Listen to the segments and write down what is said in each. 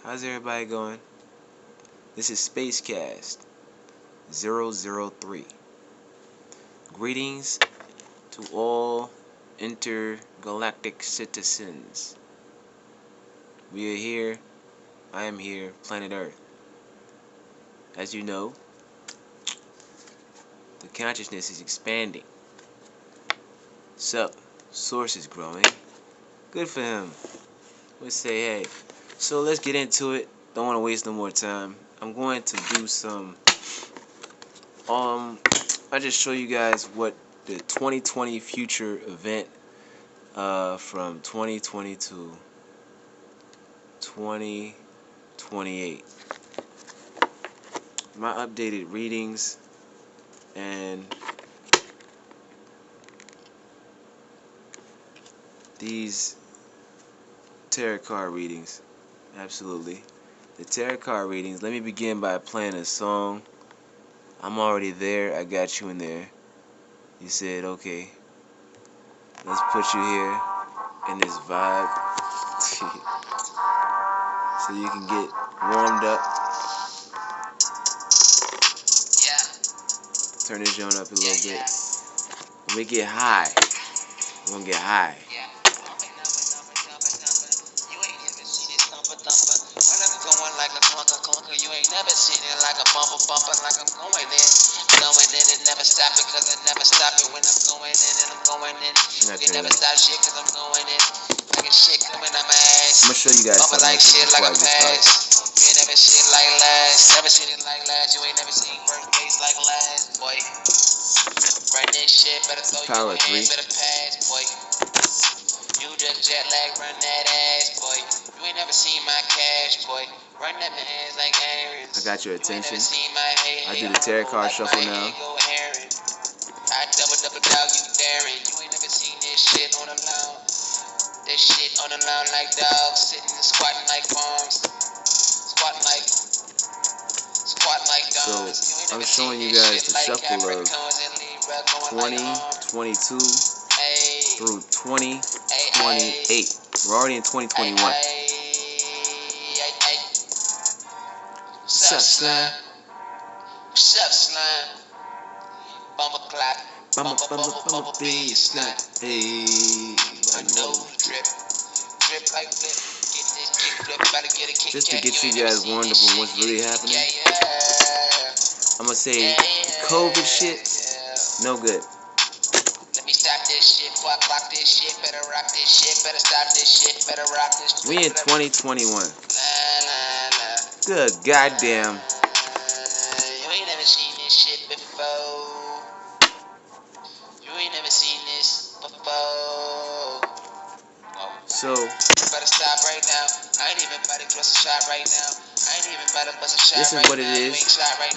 How's everybody going? This is Spacecast 003. Greetings to all intergalactic citizens. We are here. I am here, planet Earth. As you know, the consciousness is expanding. So, source is growing. Good for him. Let's say hey. So let's get into it. Don't want to waste no more time. I'm going to do some I just show you guys what the 2020 future event from 2020 to 2028. My updated readings and these tarot card readings. Absolutely. The tarot card readings. Let me begin by playing a song. I'm already there. I got you in there. You said, okay, let's put you here in this vibe so you can get warmed up. Turn this joint up a little bit. Let me get high. We're gonna get high. You ain't never seen it like a bumper, like I'm going in. Going in and never stop it, cause I never stop it when I'm going in and I'm going in. You can never stop shit, cause I'm going in. Like a shit coming out my ass. I'm gonna show you guys something like shit like a pass. You ain't never shit like last. Never seen it like last. You ain't never seen first base like last, boy. Run this shit, better throw your hands, better pass, boy. You just jet lag, run that ass, boy. You ain't never seen my cash, boy. Run that hands like errands. I got your attention. I do the tarot card shuffle now. I double dog, you daring. You ain't never seen this shit on the lawn. This shit on the lawn like dogs, sitting and squatting like palms. Squatting like dogs. So I'm showing you guys the shuffle of 2022 through 2028. We're already in 2021. What's up, slime? What's up, slime? Bumper clap. Bumper be slime. Hey, my nose drip. Drip like flip. Get this kick flip. Better get a kick. Just to get you guys warmed up on what's really happening. I'm gonna say COVID shit, no good. Let me stop this shit. Block this shit. Better rock this shit. Better stop this shit. Better rock this shit. We in 2021. Good goddamn. You ain't never seen this shit before. You ain't never seen this before. So better stop right now. I ain't even about to bust a shot right now. I ain't even about to bust a shot this is what it is.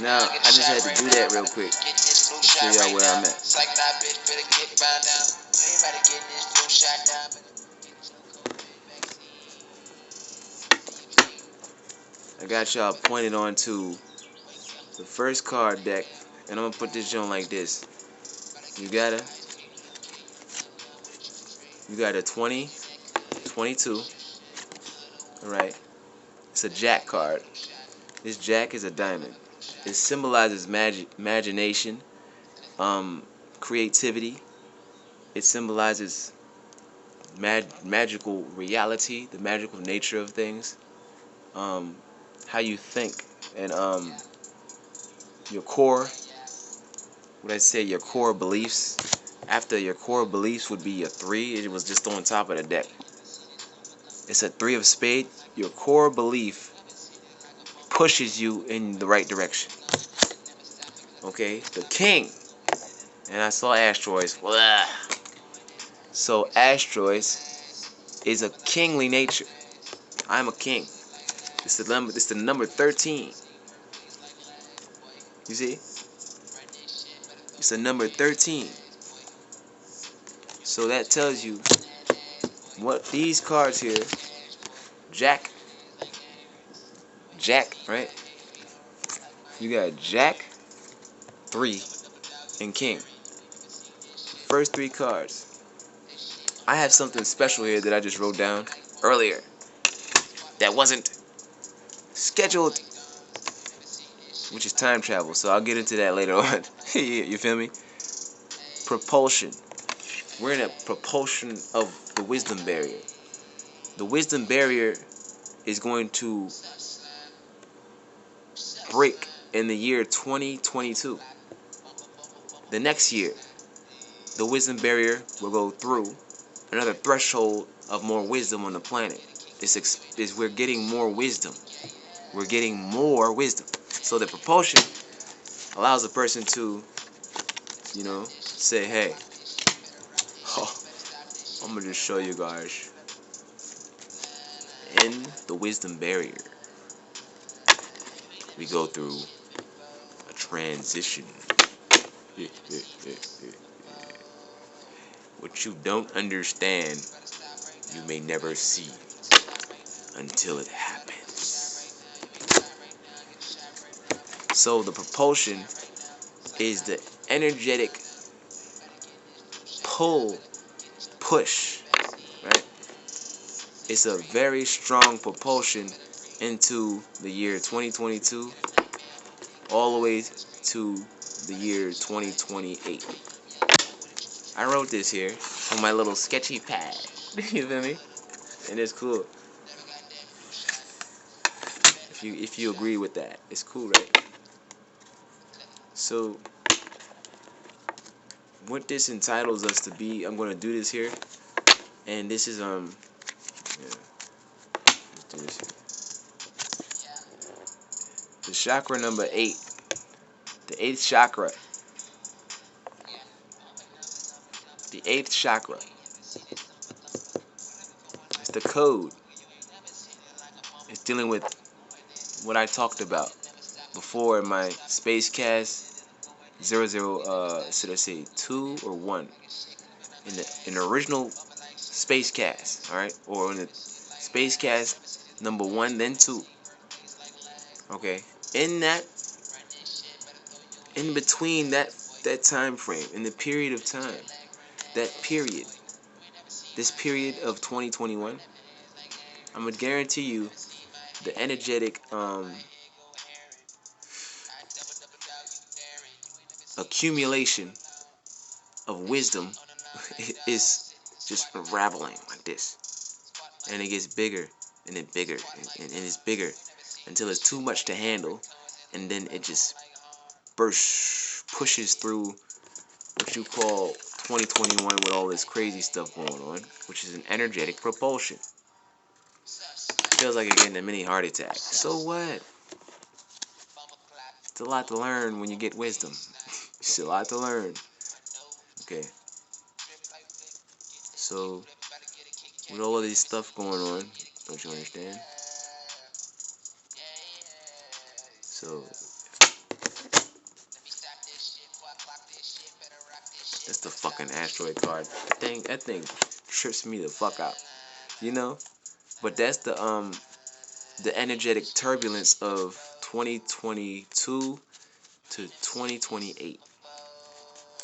Now I just had to do that real quick. Show y'all where I'm at. It's like that bitch better get found down. Everybody getting this flu shot down. I got y'all pointed on to the first card deck, and I'm gonna put this joint like this. You got a 20, 22. Alright. It's a jack card. This jack is a diamond. It symbolizes imagination, creativity. It symbolizes magical reality, the magical nature of things. How you think, and your core, your core beliefs. After your core beliefs would be a 3. It was just on top of the deck. It's a 3 of spades. Your core belief pushes you in the right direction. Okay, the king, and I saw asteroids. Blah. So asteroids is a kingly nature. I'm a king. It's the number 13. You see? It's the number 13. So that tells you what these cards here, Jack, right? You got Jack, 3, and King. First 3 cards. I have something special here that I just wrote down earlier that wasn't scheduled, which is time travel. So I'll get into that later on. You feel me? Propulsion. We're in a propulsion of the wisdom barrier. The wisdom barrier is going to break in the year 2022. The next year, the wisdom barrier will go through another threshold of more wisdom on the planet. We're getting more wisdom. We're getting more wisdom. So the propulsion allows a person to, say, hey, oh, I'm going to just show you guys. In the wisdom barrier, we go through a transition. What you don't understand, you may never see until it happens. So the propulsion is the energetic pull, push, right? It's a very strong propulsion into the year 2022 all the way to the year 2028. I wrote this here on my little sketchy pad. You feel me? And it's cool. If you agree with that, it's cool, right? So what this entitles us to be, I'm gonna do this here, and this is yeah, let's do this here. The chakra number 8, the 8th chakra, the 8th chakra. It's the code. It's dealing with what I talked about before in my space cast 00 should I say 2 or 1 in the original space cast, all right, or in the space cast number 1 then 2. Okay, in that, in between that time frame, in the period of time, that period, this period of 2021, I'm gonna guarantee you the energetic accumulation of wisdom is just unraveling like this, and it gets bigger and then bigger and it's bigger until it's too much to handle, and then it just pushes through what you call 2021 with all this crazy stuff going on, which is an energetic propulsion. Feels like you're getting a mini heart attack. So what? It's a lot to learn when you get wisdom. It's a lot to learn. Okay. So with all of this stuff going on, don't you understand? So that's the fucking asteroid card. That thing trips me the fuck out. You know? But that's the energetic turbulence of 2022 to 2028.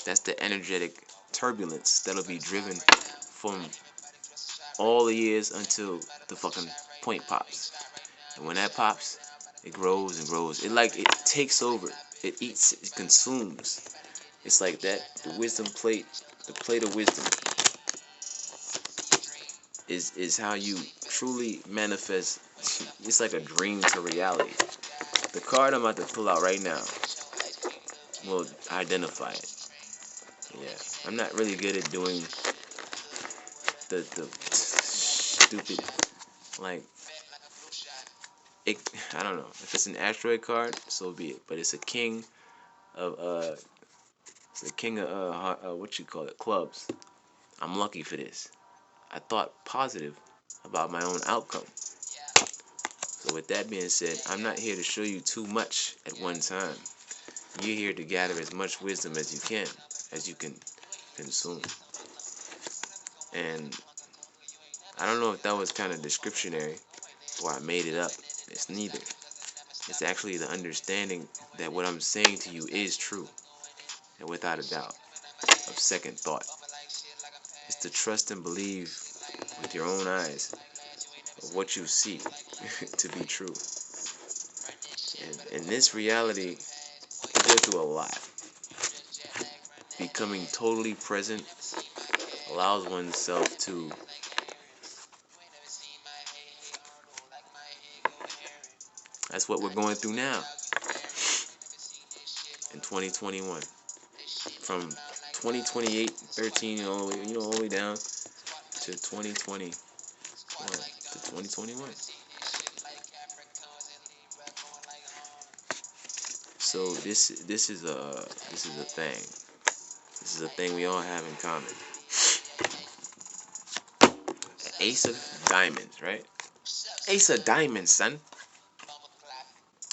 That's the energetic turbulence that'll be driven from all the years until the fucking point pops. And when that pops, it grows and grows. It takes over. It eats, it consumes. It's like that. The wisdom plate, the plate of wisdom is how you truly manifest. It's like a dream to reality. The card I'm about to pull out right now will identify it. Yeah, I'm not really good at doing the stupid, like, it, I don't know if it's an asteroid card, so be it. But it's a king of what you call it, clubs. I'm lucky for this. I thought positive about my own outcome. So with that being said, I'm not here to show you too much at one time. You're here to gather as much wisdom as you can consume. And I don't know if that was kind of descriptionary or I made it up. It's neither. It's actually the understanding that what I'm saying to you is true, and without a doubt, of second thought. It's to trust and believe with your own eyes of what you see to be true. And in this reality, we go through a lot. Becoming totally present allows oneself to. That's what we're going through now in 2021. From 2028, 13, all the way down to 2020, to 2021. So this is a thing. This is a thing we all have in common. An ace of diamonds, right? Ace of diamonds, son.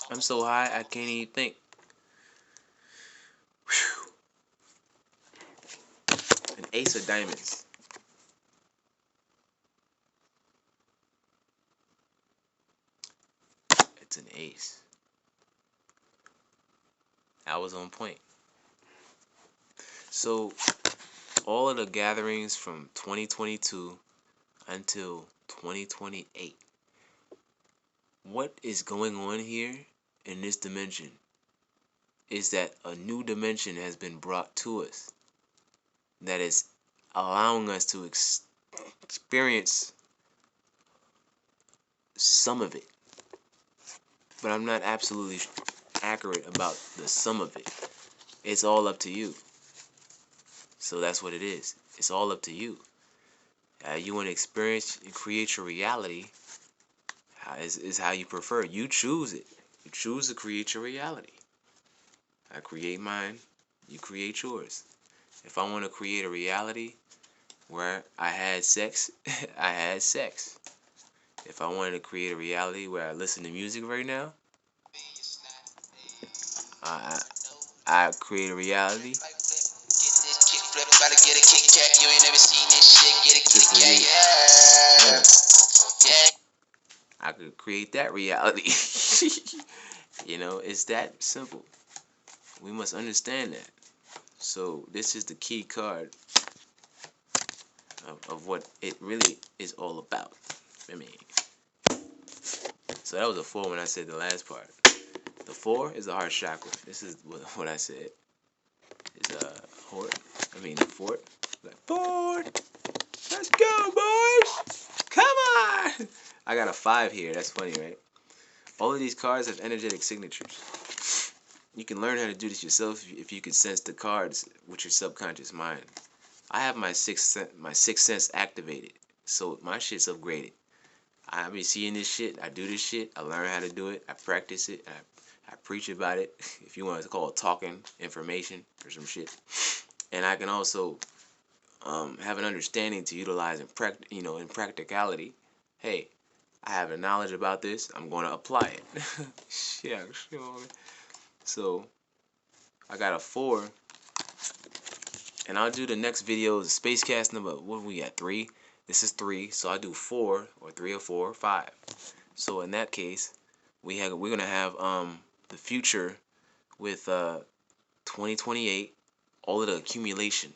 I'm so high I can't even think. Whew. An ace of diamonds. It's an ace. I was on point. So all of the gatherings from 2022 until 2028. What is going on here in this dimension is that a new dimension has been brought to us that is allowing us to experience some of it. But I'm not absolutely accurate about the sum of it. It's all up to you. So that's what it is. It's all up to you. You want to experience and create your reality is how you prefer. You choose it. You choose to create your reality. I create mine. You create yours. If I want to create a reality where I had sex, I had sex. If I wanted to create a reality where I listen to music right now, I I create a reality to create. Yeah, I could create that reality. It's that simple. We must understand that. So this is the key card of what it really is all about. I mean, so that was a 4 when I said the last part. The 4 is the heart chakra. This is what I said. It's the fort. Like, fort. Let's go, boys. Come on. I got a 5 here. That's funny, right? All of these cards have energetic signatures. You can learn how to do this yourself if you can sense the cards with your subconscious mind. I have my sixth sense activated, so my shit's upgraded. I be seeing this shit. I do this shit. I learn how to do it. I practice it. I preach about it. If you want to call it talking information or some shit. And I can also have an understanding to utilize in practicality. Hey, I have a knowledge about this. I'm going to apply it. Yeah, sure. So I got a 4, and I'll do the next video. The space cast number. What we got? 3. This is 3, so I do 4 or 3 or 4 or 5. So in that case, we're gonna have the future with 2028, all of the accumulation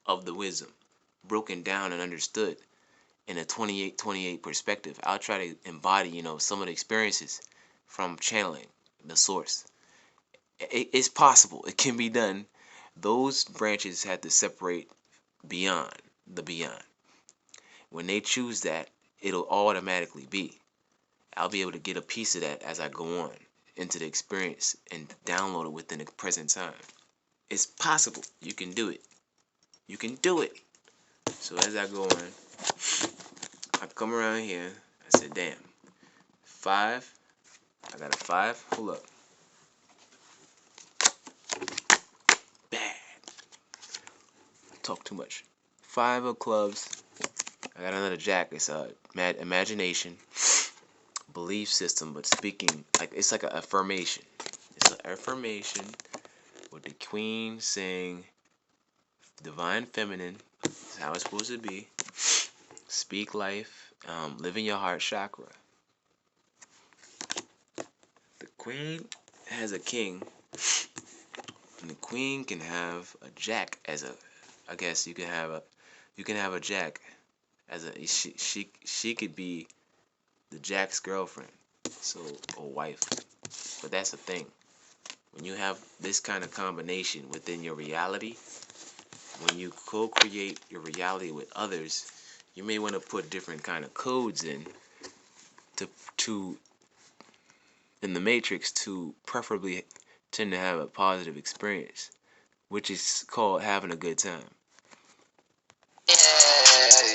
of the wisdom broken down and understood in a 28 perspective. I'll try to embody some of the experiences from channeling the source. It's possible. It can be done. Those branches had to separate beyond the beyond. When they choose that, it'll automatically be. I'll be able to get a piece of that as I go on into the experience and download it within the present time. It's possible. You can do it. You can do it. So as I go on, I come around here. I said, damn. 5. I got a 5. Hold up. Bad. I talk too much. 5 of clubs. I got another jack. It's imagination, belief system, but speaking it's like an affirmation. It's an affirmation with the queen saying, "Divine feminine is how it's supposed to be. Speak life. Live in your heart chakra." The queen has a king, and the queen can have a jack as a. I guess you can have a jack as a she could be the jack's girlfriend, so a wife. But that's the thing. When you have this kind of combination within your reality, when you co-create your reality with others, you may want to put different kind of codes to in the matrix to preferably tend to have a positive experience, which is called having a good time. Yeah, yeah.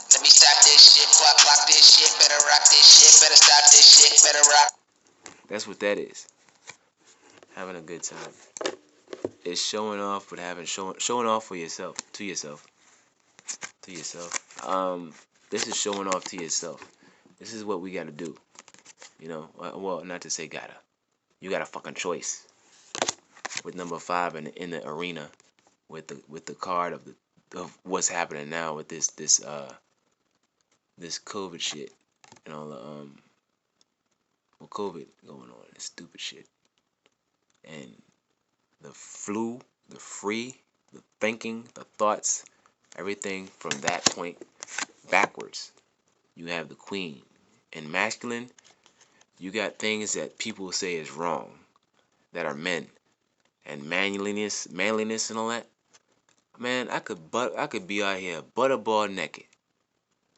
Let me stop this shit, block this shit, better rock this shit, better stop this shit, better rock. That's what that is. Having a good time. It's showing off, but showing off for yourself, to yourself. This is showing off to yourself. This is what we gotta do. You know, well, not to say gotta. You got a fucking choice. With number 5 in the arena, with the card of what's happening now with this COVID shit and all the COVID going on, this stupid shit, and the flu, the free, the thinking, the thoughts, everything from that point backwards. You have the queen. In masculine, you got things that people say is wrong, that are men, and manliness and all that. Man, I could be out here butterball naked,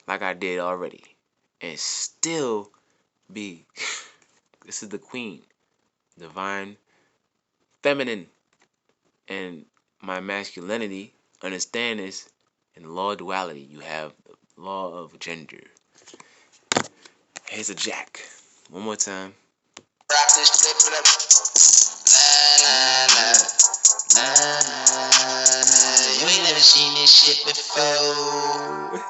like I did already, and still be. This is the queen, divine, feminine, and my masculinity. Understand this. In law of duality, you have the law of gender. Here's a jack. One more time. Rock this flip it up. Nah, nah, nah. You ain't never seen this shit before.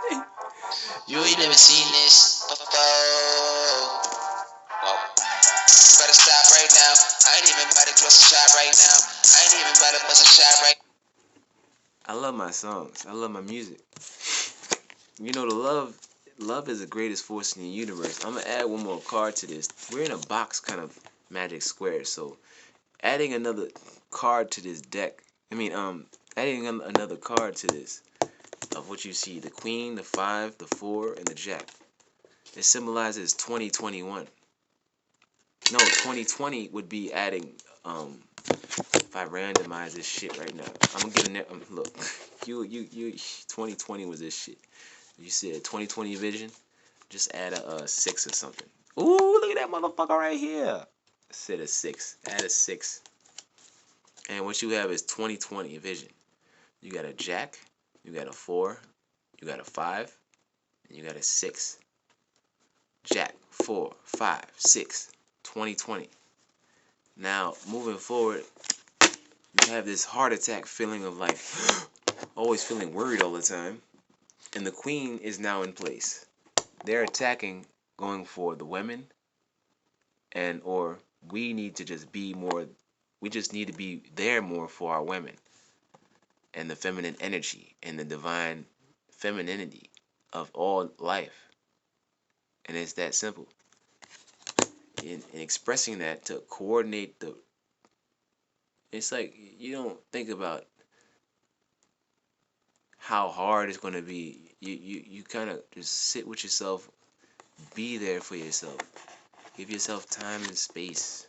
You ain't never seen this before. Whoa. Better stop right now. I ain't even about to bust a shot right now. I ain't even about to bust a shot right I love my songs. I love my music. You know, love is the greatest force in the universe. I'm gonna add one more card to this. We're in a box kind of magic square, so adding another card to this deck. Adding another card to this of what you see: the queen, the 5, the 4, and the jack. It symbolizes 2021. No, 2020 would be adding. If I randomize this shit right now, I'm gonna get a look. You 2020 was this shit. You said 2020 vision. Just add a 6 or something. Ooh, look at that motherfucker right here. I said a 6. Add a 6. And what you have is 2020 vision. You got a jack, you got a 4, you got a 5, and you got a 6. Jack, 4, 5, 6, 2020. Now, moving forward, you have this heart attack feeling of like, always feeling worried all the time. And the queen is now in place. They're attacking, going for the women, or we need to just be more, we just need to be there more for our women. And the feminine energy and the divine femininity of all life. And it's that simple. In expressing that to coordinate it's like you don't think about how hard it's going to be. You kind of just sit with yourself, be there for yourself, give yourself time and space,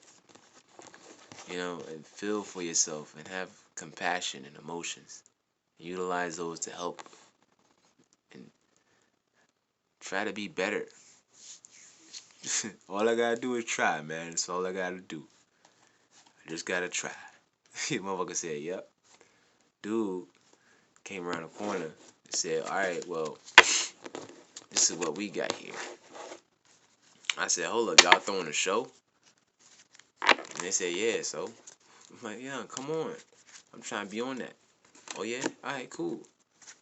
and feel for yourself and have compassion and emotions. Utilize those to help and try to be better. All I gotta do is try, man. That's all I gotta do. I just gotta try. Motherfucker said, yep. Dude came around the corner and said, alright, well, this is what we got here. I said, hold up, y'all throwing a show? And they said, yeah, so. I'm like, yeah, come on. I'm trying to be on that. Oh, yeah? Alright, cool.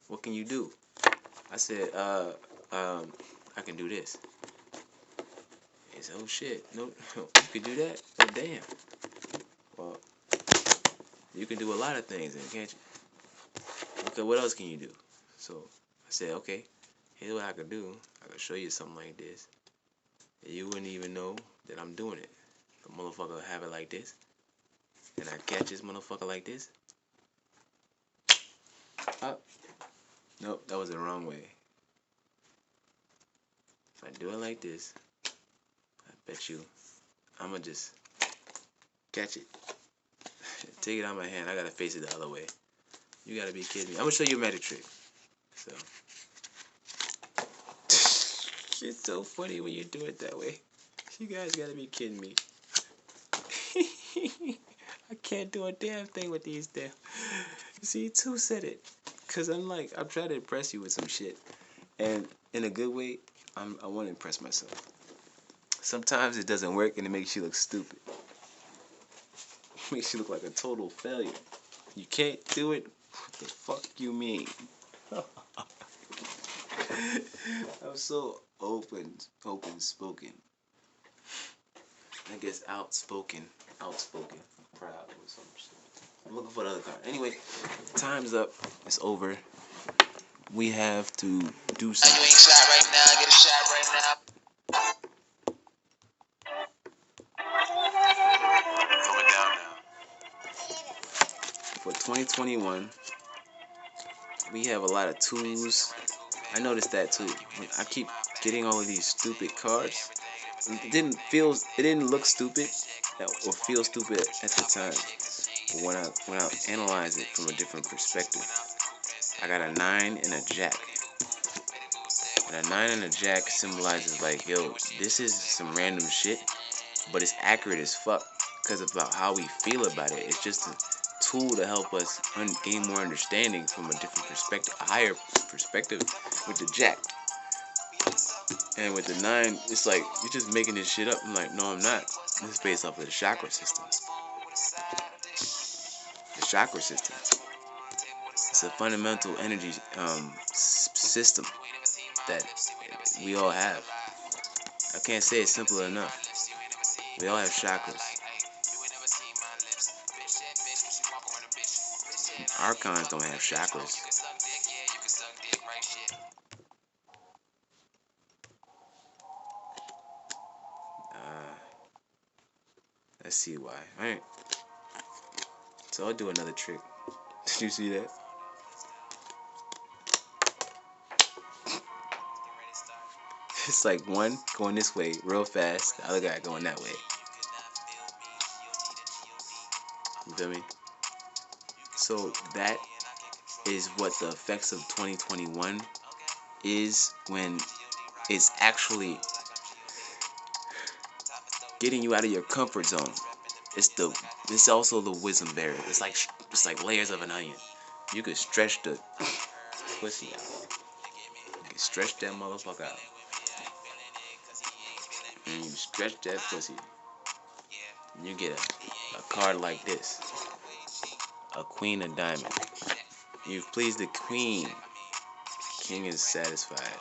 What can you do? I said, I can do this. He said, oh, shit. No, you can do that? Oh, damn. Well, you can do a lot of things then, can't you? Okay, what else can you do? So I said, okay, here's what I could do. I could show you something like this. And you wouldn't even know that I'm doing it. The motherfucker have it like this. And I catch this motherfucker like this. Up. Nope, that was the wrong way. If I do it like this, I Bet you I'ma just catch it. Take it out of my hand. I gotta face it the other way. You gotta be kidding me. I'm gonna show you a magic trick. So it's so funny when you do it that way. You guys gotta be kidding me. I can't do a damn thing with these damn. See, two said it. Cause I'm trying to impress you with some shit. And in a good way, I wanna impress myself. Sometimes it doesn't work and it makes you look stupid. It makes you look like a total failure. You can't do it? What the fuck you mean? I'm so open spoken. I guess outspoken, proud or some shit. I'm looking for the other card. Anyway, time's up. It's over. We have to do something. You ain't shot right now. Get a shot right now. Coming down now. For 2021, we have a lot of tools. I noticed that too. I keep getting all of these stupid cards. It didn't look stupid or feel stupid at the time. But when I analyze it from a different perspective, I got a 9 and a jack. And a 9 and a jack symbolizes like, yo, this is some random shit, but it's accurate as fuck because about how we feel about it. It's just a tool to help us gain more understanding from a different perspective, a higher perspective with the jack. And with the 9, it's like, you're just making this shit up. I'm like, no, I'm not. This is based off of the chakra system. The chakra system. It's a fundamental energy system that we all have. I can't say it simple enough. We all have chakras. Archons don't have chakras. Let's see why. Alright. So I'll do another trick. Did you see that? It's like one going this way real fast, the other guy going that way. You feel me? So that is what the effects of 2021 is, when it's actually getting you out of your comfort zone. It's also the wisdom barrier. It's like layers of an onion. You could stretch the pussy out. You can stretch that motherfucker out. And you stretch that pussy. And you get a card like this. A queen of diamond. You've pleased the queen. King is satisfied.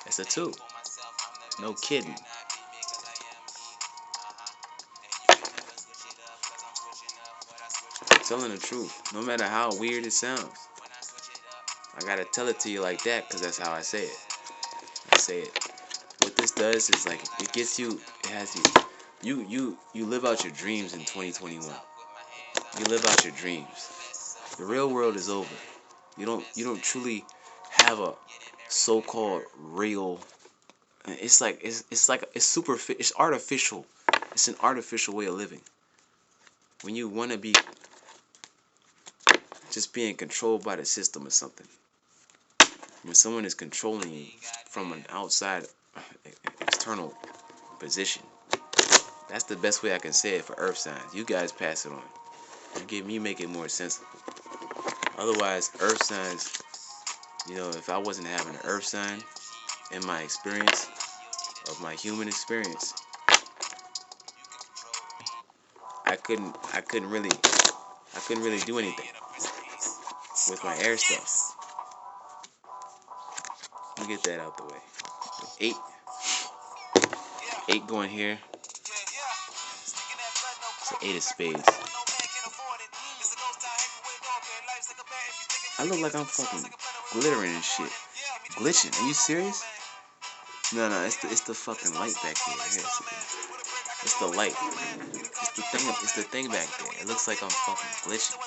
That's a 2. No kidding. Telling the truth. No matter how weird it sounds. I gotta tell it to you like that because that's how I say it. I say it. What this does is like it gets you. It has you. You live out your dreams in 2021. You live out your dreams. The real world is over. You don't truly have a so-called real. It's artificial. It's an artificial way of living. When you want to be just being controlled by the system or something. When someone is controlling you from an outside external position. That's the best way I can say it for earth signs. You guys pass it on. You make it more sensible. Otherwise, earth signs, if I wasn't having an earth sign in my experience, of my human experience, I couldn't really do anything with my air stuff. Let me get that out the way. 8 going here. It's an 8 of spades. I look like I'm fucking glittering and shit. Glitching. Are you serious? No, it's the fucking light back there. Here, it's the light. It's the thing back there. It looks like I'm fucking glitching.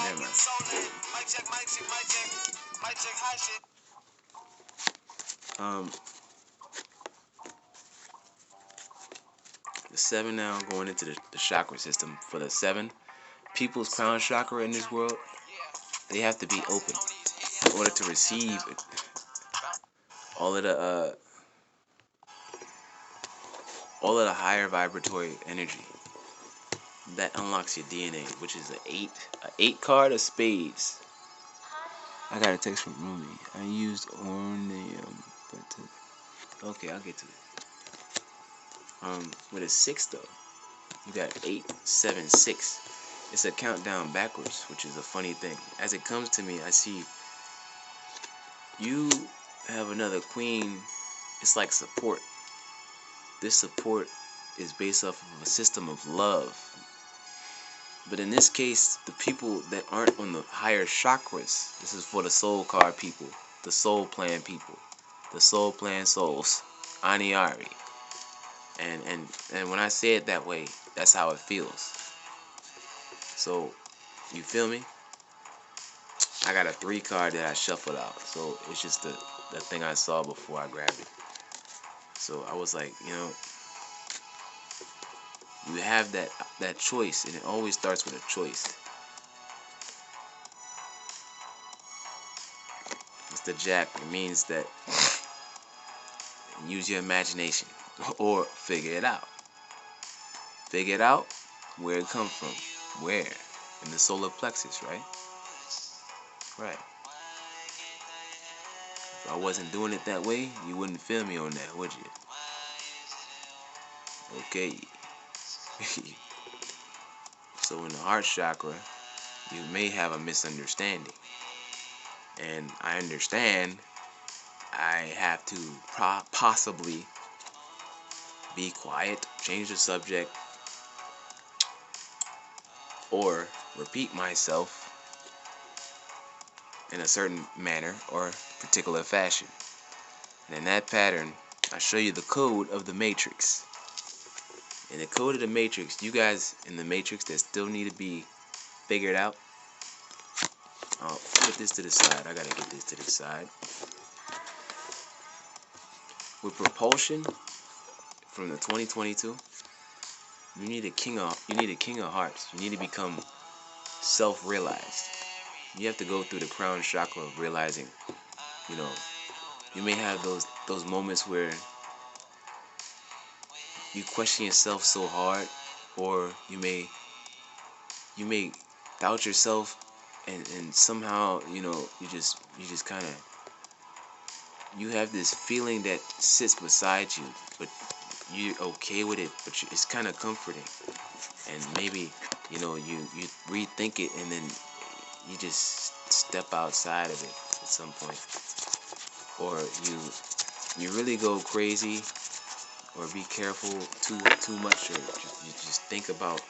Never mind. 7 now, going into the chakra system. For the 7, people's crown chakra in this world, they have to be open in order to receive all of the uh, all of the higher vibratory energy that unlocks your DNA, which is a 8 card of spades. I got a text from Rumi. I used ornium, okay, I'll get to it. With a 6 though, you got 8, 7, 6. It's a countdown backwards, which is a funny thing. As it comes to me, I see you have another queen. It's like support. This support is based off of a system of love. But in this case, the people that aren't on the higher chakras, this is for the soul card people, the soul plan people, the soul plan souls, Aniari. And when I say it that way, that's how it feels. So, you feel me? I got a 3 card that I shuffled out. So it's just the thing I saw before I grabbed it. So I was like, you have that choice, and it always starts with a choice. It's the Jack. It means that use your imagination or figure it out. Figure it out where it comes from. Where? In the solar plexus, right? Right. If I wasn't doing it that way, you wouldn't feel me on that, would you? Okay. So in the heart chakra, you may have a misunderstanding. And I understand I have to possibly be quiet, change the subject, or repeat myself in a certain manner or particular fashion. And in that pattern, I show you the code of the matrix. In the code of the matrix, you guys in the matrix that still need to be figured out, I'll put this to the side. I gotta get this to the side. With propulsion from the 2022, you need a king of hearts. You need to become self-realized. You have to go through the crown chakra of realizing, you may have those moments where you question yourself so hard, or you may doubt yourself, and somehow you just kind of, you have this feeling that sits beside you, but you're okay with it, but it's kind of comforting, and maybe you rethink it, and then you just step outside of it at some point, or you really go crazy, or be careful too much, or you just think about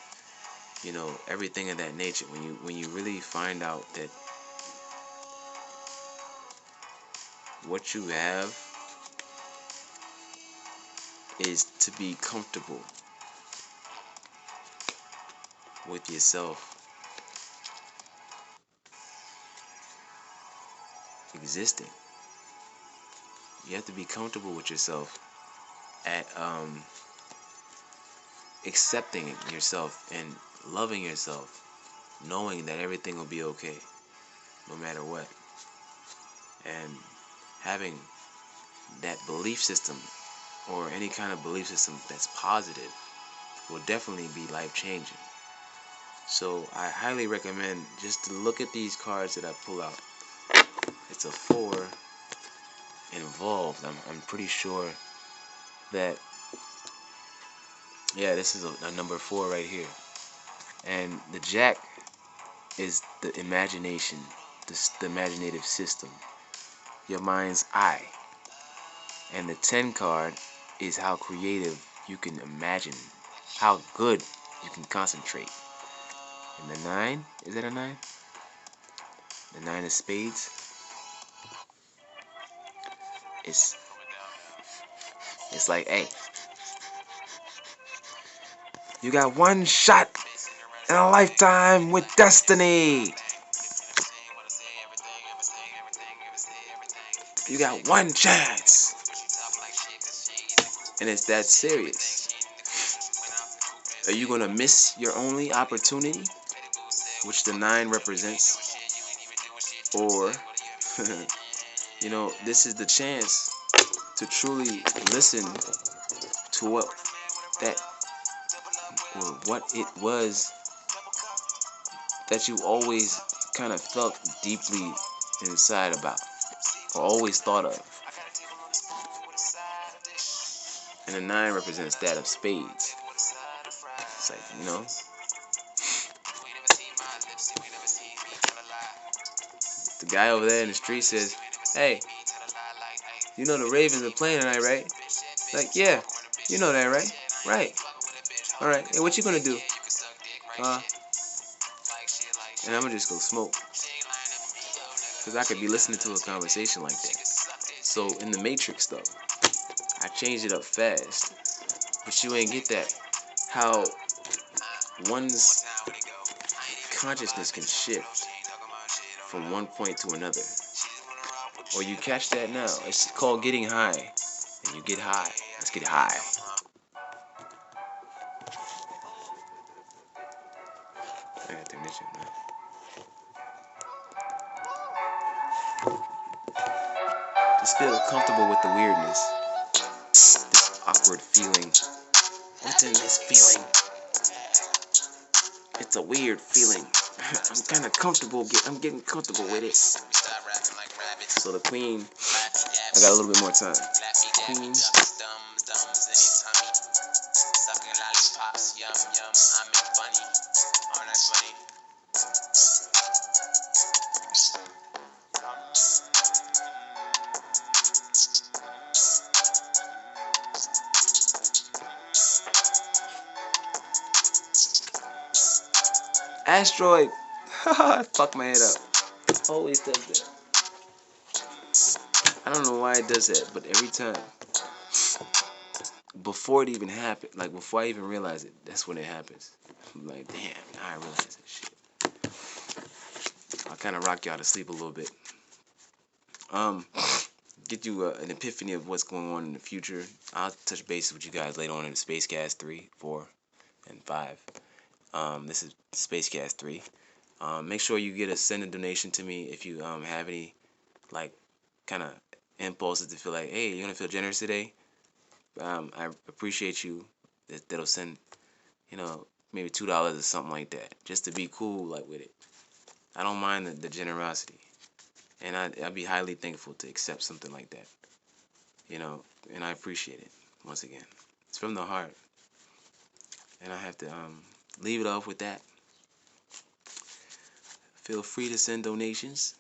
everything of that nature. When you really find out that what you have is to be comfortable with yourself existing. You have to be comfortable with yourself at accepting yourself and loving yourself, knowing that everything will be okay no matter what, and having that belief system, or any kind of belief system that's positive, will definitely be life-changing. So I highly recommend just to look at these cards that I pull out. It's a 4 involved. I'm pretty sure that, yeah, this is a number 4 right here. And the Jack is the imagination, the imaginative system, your mind's eye. And the 10 card is how creative you can imagine, how good you can concentrate. And the 9, is that a 9? The 9 of spades. It's like, hey, you got one shot in a lifetime with destiny. You got one chance. And it's that serious. Are you gonna miss your only opportunity, which the 9 represents, or this is the chance to truly listen to that what it was that you always kind of felt deeply inside about, or always thought of. And the 9 represents that of spades. It's like, the guy over there in the street says, "Hey, you know the Ravens are playing tonight, right?" Like, "Yeah, you know that, right? Right. All right. Hey, what you gonna do?" And I'm gonna just go smoke, because I could be listening to a conversation like that. So in the Matrix, though, I changed it up fast, but you ain't get that. How one's consciousness can shift from one point to another. Or you catch that now. It's called getting high. And you get high. Let's get high. I got definition, man. Just feel comfortable with the weirdness. This awkward feeling. What's in this feeling? It's a weird feeling. I'm kind of comfortable. I'm getting comfortable with it. So the queen, I got a little bit more time. Queen. Asteroid. Fuck my head up. Always does that. I don't know why it does that, but every time. Before it even happened, like before I even realize it, that's when it happens. I'm like, damn, now I realize that shit. I'll kind of rock y'all to sleep a little bit. Get you an epiphany of what's going on in the future. I'll touch base with you guys later on in Spacecast 3, 4, and 5. This is Spacecast 3. Make sure you send a donation to me if you have any like kind of impulses to feel like, hey, you're gonna feel generous today. I appreciate you that'll send, maybe $2 or something like that, just to be cool like with it. I don't mind the generosity, and I'd be highly thankful to accept something like that, and I appreciate it once again. It's from the heart, and I have to leave it off with that. Feel free to send donations,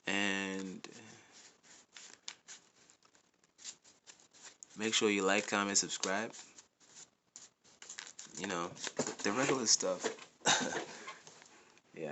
and make sure you like, comment, subscribe. The regular stuff.